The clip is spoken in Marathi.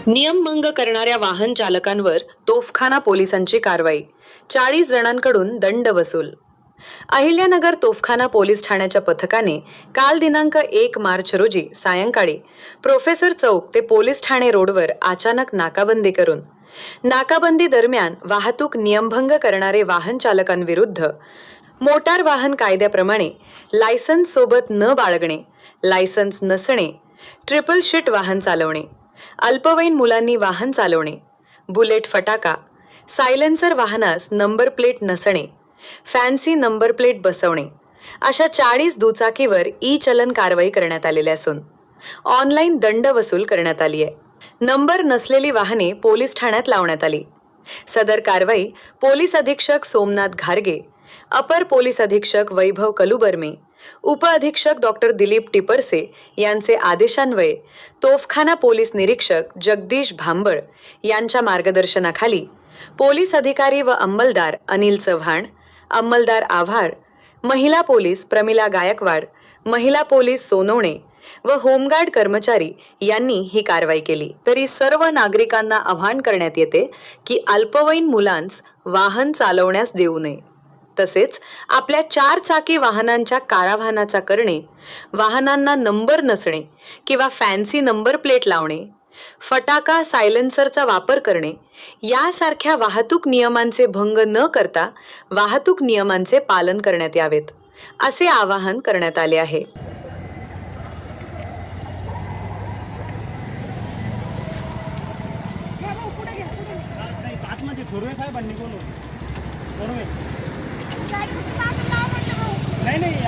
नियमभंग करणाऱ्या वाहन चालकांवर तोफखाना पोलिसांची कारवाई. 40 जणांकडून दंड वसूल. अहिल्यानगर तोफखाना पोलीस ठाण्याच्या पथकाने काल दिनांक 1 मार्च रोजी सायंकाळी प्रोफेसर चौक ते पोलीस ठाणे रोडवर अचानक नाकाबंदी करून नाकाबंदी दरम्यान वाहतूक नियमभंग करणारे वाहन चालकांविरुद्ध मोटार वाहन कायद्याप्रमाणे लायसन्स सोबत न बाळगणे, लायसन्स नसणे, ट्रिपल शीट वाहन चालवणे, अल्पवयीन मुलांनी वाहन चालवणे, बुलेट फटाका, सायलेन्सर वाहनास नंबर प्लेट नसणे, फॅन्सी नंबर प्लेट बसवणे अशा 40 दुचाकीवर ई-चलन कारवाई करण्यात आलेली असून ऑनलाईन दंड वसूल करण्यात आली आहे. नंबर नसलेली वाहने पोलीस ठाण्यात लावण्यात आली. सदर कारवाई पोलीस अधीक्षक सोमनाथ घारगे, अपर पोलीस अधीक्षक वैभव कलुबर्मे, उपअधीक्षक डॉक्टर दिलीप टिपरसे यांचे आदेशान्वये तोफखाना पोलीस निरीक्षक जगदीश भांबळ यांच्या मार्गदर्शनाखाली पोलीस अधिकारी व अंमलदार अनिल चव्हाण, अंमलदार आव्हाड, महिला पोलीस प्रमिला गायकवाड, महिला पोलीस सोनवणे व होमगार्ड कर्मचारी यांनी ही कारवाई केली. तरी सर्व नागरिकांना आवाहन करण्यात येते की अल्पवयीन मुलांस वाहन चालवण्यास देऊ नये. तसेच आपल्या 4 चाकी वाहनांच्या कारावाहनाचा करणे, वाहनांना नंबर नसणे किंवा फॅन्सी नंबर प्लेट लावणे, फटाका सायलेन्सरचा वापर करणे यासारख्या वाहतूक नियमांचे भंग न करता वाहतूक नियमांचे पालन करण्यात यावेत, असे आवाहन करण्यात आले आहे. नाही